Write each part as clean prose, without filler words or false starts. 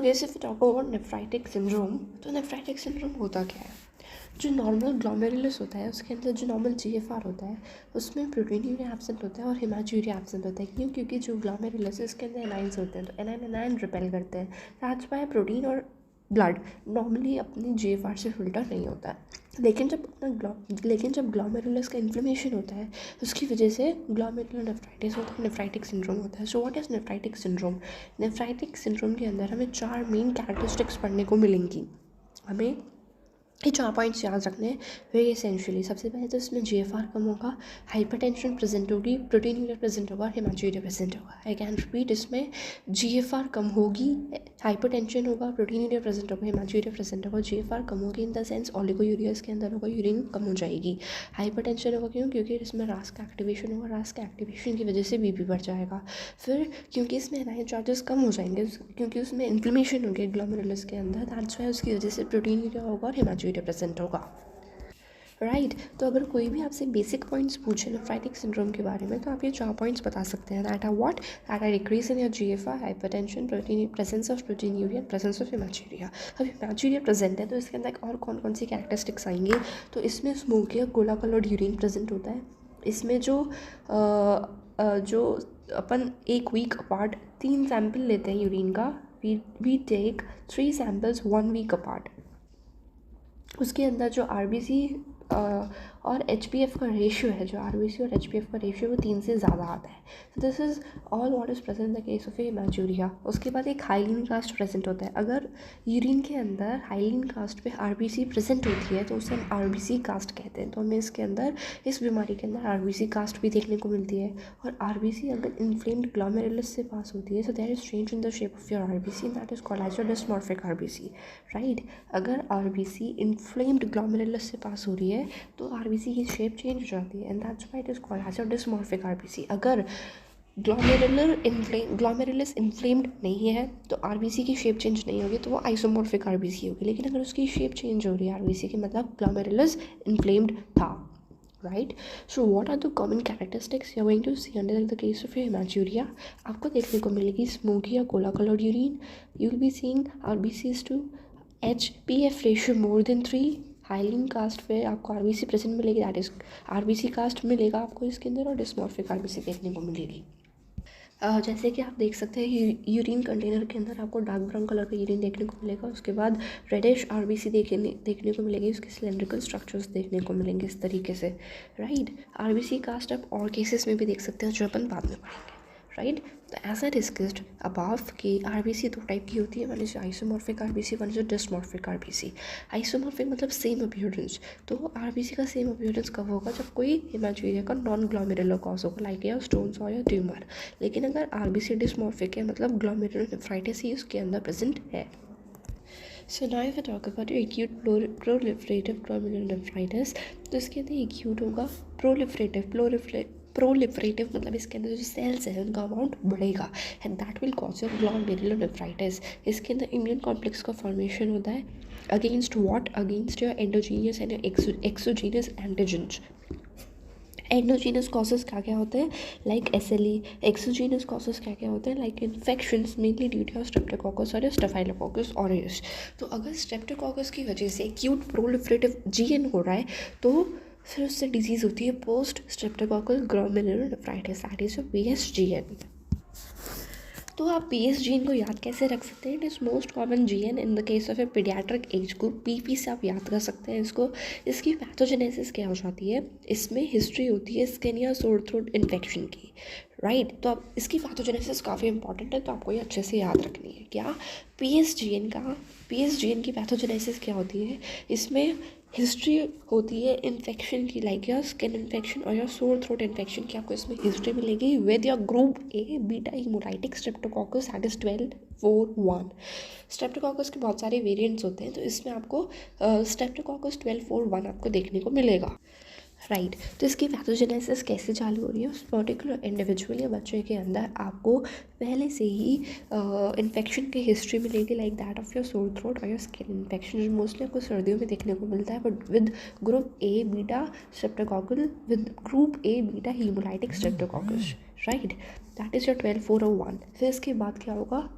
Guess if talk about nephritic syndrome, तो nephritic syndrome होता क्या है? जो नॉर्मल ग्लोमेरुलस होता है उसके अंदर जो नॉर्मल जीएफआर होता है उसमें प्रोटीनूरिया एब्सेंट होता है और हेमाटूरिया एब्सेंट होता है। क्यों? क्योंकि जो ग्लोमेरुलस है उसके अंदर एनाइंस होते हैं, तो एनाइन रिपेल करते हैं। दैट्स व्हाई प्रोटीन और ब्लड नॉर्मली अपनी जीएफआर से फिल्टर नहीं होता है। लेकिन जब ग्लोमेरुलस का इन्फ्लेमेशन होता है उसकी वजह से ग्लोमेरुलर नेफ्राइटिस होता है, नेफ्राइटिक सिंड्रोम होता है। So what is nephritic syndrome? Nephritic syndrome के अंदर हमें 4 मेन कैरेक्टरिस्टिक्स पढ़ने को मिलेंगी। हमें ये 4 पॉइंट्स याद रखने हैं वेरी एसेंशियली। सबसे पहले तो इसमें जीएफआर कम होगा, हाइपरटेंशन प्रेजेंट होगी, प्रोटीनूरिया प्रेजेंट होगा, हेमाटूरिया प्रेजेंट होगा। आई कैन रिपीट, इसमें जीएफआर कम होगी, हाइपरटेंशन होगा, प्रोटीनूरिया प्रेजेंट होगा, हेमाटूरिया प्रेजेंट होगा। जीएफआर कम होगी इन द सेंस ओलिगोयूरिया इसके अंदर होगा, यूरिन कम हो जाएगी। हाइपरटेंशन होगा क्यों? क्योंकि इसमें रास का एक्टिवेशन होगा, रास का एक्टिवेशन की वजह से बीपी बढ़ जाएगा। फिर क्योंकि इसमें एनाइन चार्जेस कम हो जाएंगे क्योंकि उसमें इन्फ्लेमेशन होगी ग्लोमेरुलस के अंदर, दैट्स व्हाई उसकी वजह से प्रोटीनूरिया होगा और हेमाटूरिया प्रेजेंट होगा। राइट तो अगर कोई भी आपसे बेसिक पॉइंट्स पूछे नेफ्राइटिक सिंड्रोम के बारे में तो आप ये 4 पॉइंट्स बता सकते हैं। That are what? That are decrease in your GFR, hypertension, protein, presence of proteinuria, presence of hematuria. अब हेमाटूरिया प्रेजेंट है तो इसके अंदर और कौन कौन सी कैरेक्टरिस्टिक्स आएंगे? तो इसमें स्मोकी और गोला कलर्ड यूरिन प्रेजेंट होता है। इसमें जो अपन एक वीक अपार्ट 3 सैम्पल लेते हैं यूरिन का, we take 3 samples 1 week apart. उसके अंदर जो आरबीसी और एचपीएफ का रेशियो है, जो आरबीसी और एचपीएफ का रेशियो वो 3 से ज़्यादा आता है। So this is all what is present in the case of हेमाटूरिया। उसके बाद एक हाइलिन कास्ट प्रेजेंट होता है। अगर यूरिन के अंदर हाइलिन कास्ट पे आरबीसी प्रेजेंट होती है तो उसे हम आरबीसी कास्ट कहते हैं। तो हमें इसके अंदर, इस बीमारी के अंदर आरबीसी कास्ट भी देखने को मिलती है। और आरबीसी अगर इन्फ्लेम्ड ग्लोमेरुलस से पास होती है so there is change in the shape of your RBC, that is called as your dysmorphic RBC. Right, अगर आरबीसी इन्फ्लेम्ड ग्लोमेरुलस से पास हो रही है तो आरबीसी की शेप चेंज हो जाती है and that's why it is called as your dysmorphic RBC. अगर ग्लोमेरुलस इन्फ्लेम्ड नहीं है तो आरबीसी की शेप चेंज नहीं होगी, तो वो आइसोमॉर्फिक आरबीसी होगी। लेकिन अगर उसकी शेप चेंज हो रही है आरबीसी की, मतलब ग्लोमेरुलस इन्फ्लेम्ड था। Right, so what are the common characteristics you are going to see under the case of hematuria? आपको देखने को मिलेगी स्मोकी या cola coloured urine, you will be seeing RBCs to HPF ratio more than 3, hyaline cast पे आपको RBC present मिलेगी, that is RBC cast मिलेगा आपको इसके अंदर, और डिस्मॉर्फिक आरबीसी देखने को मिलेगी। जैसे कि आप देख सकते हैं यूरिन कंटेनर के अंदर आपको डार्क ब्राउन कलर का यूरिन देखने को मिलेगा। उसके बाद रेडिश आरबीसी देखने को मिलेगी, उसके सिलेंड्रिकल स्ट्रक्चर्स देखने को मिलेंगे इस तरीके से। राइट, आरबीसी कास्ट आप और केसेस में भी देख सकते हैं जो अपन बाद में पढ़ेंगे। राइट, तो एज आई डिस्कस्ड अबाव कि आरबीसी 2 टाइप की होती है, one is isomorphic RBC, one is dysmorphic RBC. Isomorphic मतलब सेम अपीयरेंस। तो आरबीसी का सेम अपीयरेंस कब होगा? जब कोई हेमाटूरिया का नॉन ग्लोमेरुलर कॉज होगा, लाइक या स्टोन्स और या ट्यूमर। लेकिन अगर आरबीसी डिस्मॉर्फिक है मतलब ग्लोमेरुलर नेफ्राइटिस ही उसके अंदर प्रेजेंट है। So now if I talk about your acute proliferative glomerular nephritis, तो इसके अंदर acute होगा, प्रोलिफरेटिव मतलब इसके अंदर जो सेल्स हैं उनका अमाउंट बढ़ेगा and that will cause your glomerular nephritis. इसके अंदर इम्यून कॉम्प्लेक्स का फॉर्मेशन होता है against what? Against your endogenous and exogenous antigens. Endogenous causes क्या क्या होते हैं? Like SLE. एक्सोजीनस कॉजेज क्या क्या होते हैं? Like infections mainly due to streptococcus और स्टेफाइलोकोकस ऑरियस। तो अगर स्ट्रेप्टोकोकस की वजह से एक्यूट प्रोलिफरेटिव जीएन हो रहा है तो फिर उससे डिजीज़ होती है post streptococcal glomerular nephritis, that is PSGN. तो आप पीएसजीएन को याद कैसे रख सकते हैं? It is most common GN in the case of a paediatric age group, PP से आप याद कर सकते हैं इसको। इसकी पैथोजेनेसिस क्या हो जाती है? इसमें हिस्ट्री होती है स्किन या सोर थ्रोट इन्फेक्शन की। राइट, तो अब इसकी पैथोजेनेसिस काफ़ी इंपॉर्टेंट है, तो आपको ये अच्छे से याद रखनी है। क्या? पीएसजीएन की पैथोजेनेसिस क्या होती है? इसमें हिस्ट्री होती है इन्फेक्शन की, लाइक या स्किन इन्फेक्शन और या सोर थ्रोट इन्फेक्शन की, आपको इसमें हिस्ट्री मिलेगी विद या group A beta haemolytic Streptococcus, that is 1241। Streptococcus के बहुत सारे वेरिएंट्स होते हैं, तो इसमें आपको स्ट्रेप्टोकोकस 1241 आपको देखने को मिलेगा। राइट, तो इसकी पैथोजेनेसिस कैसे चालू हो रही है? उस पर्टिकुलर इंडिविजुअल या बच्चे के अंदर आपको पहले से ही इन्फेक्शन की हिस्ट्री मिलेगी, like that of your sore throat और योर स्किन इन्फेक्शन, जो मोस्टली आपको सर्दियों में देखने को मिलता है, but with group A beta streptococcal, with group A beta haemolytic Streptococcus. Right, that is your 1241। फिर इसके बाद क्या होगा?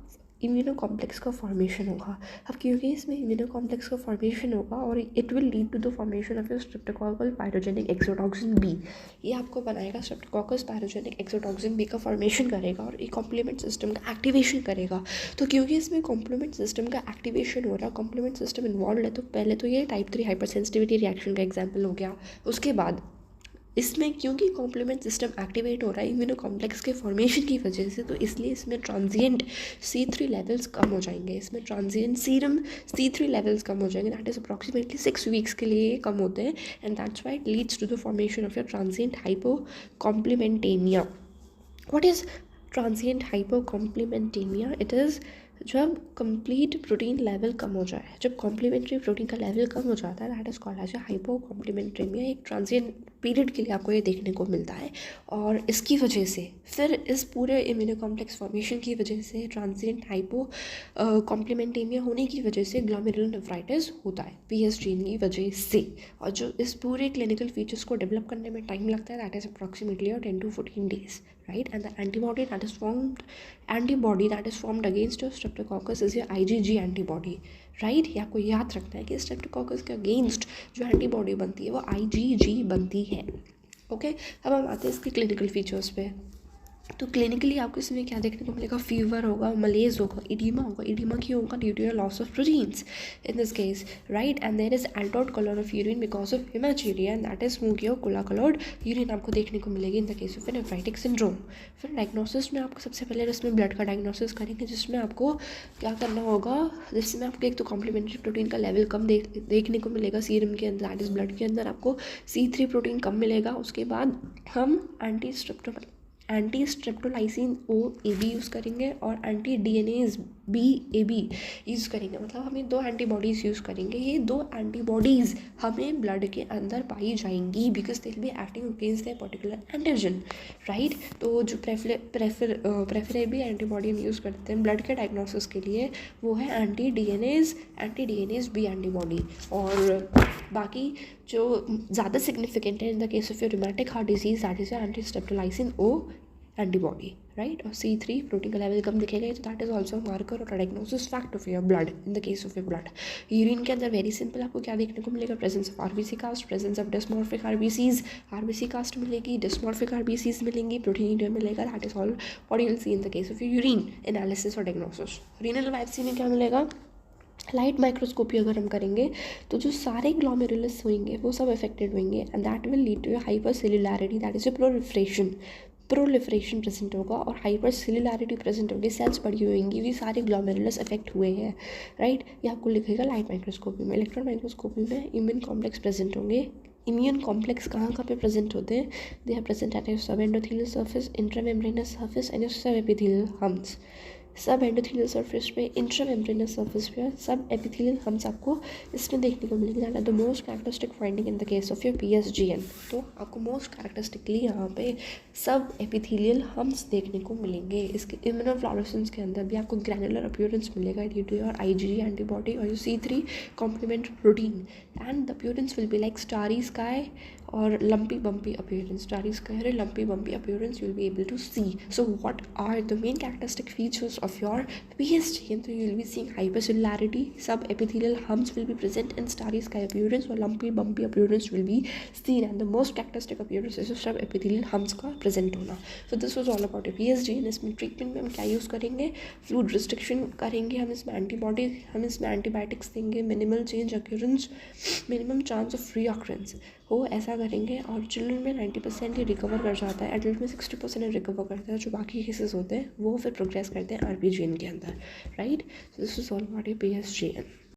इम्यूनो कॉम्प्लेक्स का फॉर्मेशन होगा। अब क्योंकि इसमें इम्यूनो कॉम्प्लेक्स का फॉर्मेशन होगा और it will lead to the formation of your streptococcal pyrogenic exotoxin B, ये आपको बनाएगा स्ट्रेप्टोकोकस पायरोजेनिक एक्सोटॉक्सिन बी का फॉर्मेशन करेगा और ये कॉम्प्लीमेंट सिस्टम का एक्टिवेशन करेगा। तो क्योंकि इसमें कॉम्प्लीमेंट सिस्टम का एक्टिवेशन हो रहा है, कॉम्प्लीमेंट सिस्टम इन्वॉल्व है, तो पहले तो ये टाइप 3 हाइपर सेंसिटिविटी रिएक्शन का एग्जाम्पल हो गया। उसके बाद इसमें क्योंकि कॉम्प्लीमेंट सिस्टम एक्टिवेट हो रहा है इम्यूनो कॉम्प्लेक्स के फॉर्मेशन की वजह से, तो इसलिए इसमें ट्रांजिएंट C3 लेवल्स कम हो जाएंगे, इसमें ट्रांजिएंट सीरम C3 लेवल्स कम हो जाएंगे, दैट इज़ अप्रॉक्सीमेटली 6 वीक्स के लिए कम होते हैं, and that's why it leads to the formation of your transient hypocomplementemia. What is transient hypocomplementemia? It is जब कंप्लीट प्रोटीन लेवल कम हो जाए, जब कॉम्प्लीमेंट्री प्रोटीन का लेवल कम हो जाता है, that is called as hypocomplementemia. एक ट्रांजिएंट पीरियड के लिए आपको ये देखने को मिलता है, और इसकी वजह से फिर इस पूरे इम्यूनो कॉम्प्लेक्स फॉर्मेशन की वजह से ट्रांजिएंट हाइपो कॉम्प्लीमेंटेमिया होने की वजह से ग्लोमेरुलर नेफ्राइटिस होता है PSG की वजह से। और जो इस पूरे क्लिनिकल फीचर्स को डेवलप करने में टाइम लगता है, that is approximately 10 to 14 days, right? And the antibody that is formed against your streptococcus is your IgG antibody, right? ये आपको याद रखना है कि स्ट्रेप्टोकोकस के अगेंस्ट जो एंटीबॉडी बनती है वो IgG बनती है। ओके, अब हम आते हैं इसके क्लिनिकल फीचर्स पे। तो क्लिनिकली आपको इसमें क्या देखने को मिलेगा? फीवर होगा, मलेज होगा, इडीमा होगा। इडीमा क्यों होगा? Due to your loss of proteins in this case, right? And there is altered colour of urine because of haematuria, and that is smoky और कोला कलर्ड यूरिन आपको देखने को मिलेगी in the case of nephritic syndrome. फिर diagnosis में आपको सबसे पहले इसमें ब्लड का डायग्नोसिस करेंगे, जिसमें आपको क्या करना होगा? जिसमें आपको एक तो कॉम्प्लीमेंट्री प्रोटीन का लेवल कम देखने को मिलेगा सीरम के अंदर, दैट इज ब्लड के अंदर आपको C3 प्रोटीन कम मिलेगा। उसके बाद हम एंटी स्ट्रेप्टोलाइसिन OAB यूज़ करेंगे और एंटी DNase BAB यूज़ करेंगे। मतलब हमें 2 एंटीबॉडीज़ यूज़ करेंगे। ये 2 एंटीबॉडीज़ हमें ब्लड के अंदर पाई जाएंगी because they will be acting against the particular antigen, right? तो जो प्रेफरेबल एंटीबॉडी हम यूज़ करते हैं ब्लड के डायग्नोसिस के लिए, वो है एंटी DNase B एंटीबॉडी। और बाकी जो ज़्यादा सिग्निफिकेंट है in the case of your rheumatic heart disease, that is anti streptolysin O antibody, right? और C3 प्रोटीन का लेवल कम दिखेगा, तो दैट इज ऑल्सो मार्कर और diagnosis fact of your blood in the case of your blood. Urine के अंदर very simple आपको क्या देखने को मिलेगा? Presence of RBC cast, presence of dysmorphic RBC cast मिलेगी, डिस्मॉर्फिक RBCs मिलेंगी, प्रोटीन मिलेगा, that is all what you will see in the case of your urine analysis और डायग्नोसिस। रीनल बायोप्सी में क्या मिलेगा? लाइट माइक्रोस्कोपी अगर हम करेंगे तो जो सारे ग्लोमेरुलस होंगे वो सब अफेक्टेड होंगे, and that will lead to hypercellularity, that is a proliferation present होगा और हाइपर सेलुलैरिटी प्रेजेंट होगी, सेल्स बड़ी होंगी, भी सारे ग्लोमेरुलस अफेक्ट हुए हैं, राइट? ये आपको लिखेगा लाइट माइक्रोस्कोपी में। इलेक्ट्रॉन माइक्रोस्कोपी में इम्यून कॉम्प्लेक्स प्रेजेंट होंगे। इम्यून कॉम्प्लेक्स कहाँ पे प्रेजेंट होते हैं? They are present at your subendothelial surface, intramembranous surface and your subepithelial humps. Subendothelial surface पे, इंट्रामेम्ब्रेनस सर्फेस पे सब एपिथेलियल हम्स आपको इसमें देखने को मिलेगी। That are the most characteristic finding in the case of your PSGN। तो आपको मोस्ट कैरेक्टरिस्टिकली यहाँ पे सब एपिथेलियल हम्स देखने को मिलेंगे। इसके इम्यूनोफ्लोरेसेंस के अंदर भी आपको ग्रैनुलर अपीयरेंस मिलेगा due to your IgG antibody और your C3 complement protein, and the appearance will be like starry sky or lumpy bumpy appearance. Starry sky or lumpy bumpy appearance you'll be able to see. So what are the main characteristic features of your PSGN? So you'll be seeing hypercellularity, subepithelial humps will be present, and starry sky appearance or lumpy bumpy appearance will be seen, and the most characteristic appearance is subepithelial humps का present होना. So this was all about your PSGN. इसमें treatment में हम क्या use करेंगे? Fluid restriction करेंगे, हम इसमें एंटीबॉडी, हम इसमें एंटीबायोटिक्स देंगे, minimal change occurrence, minimum chance of free occurrence हो, ऐसा करेंगे। और चिल्ड्रन में 90% ही रिकवर कर जाता है, एडल्ट में 60% रिकवर करता है। जो बाकी केसेस होते हैं वो फिर प्रोग्रेस करते हैं RPGN के अंदर, right? This is all about your PSGN।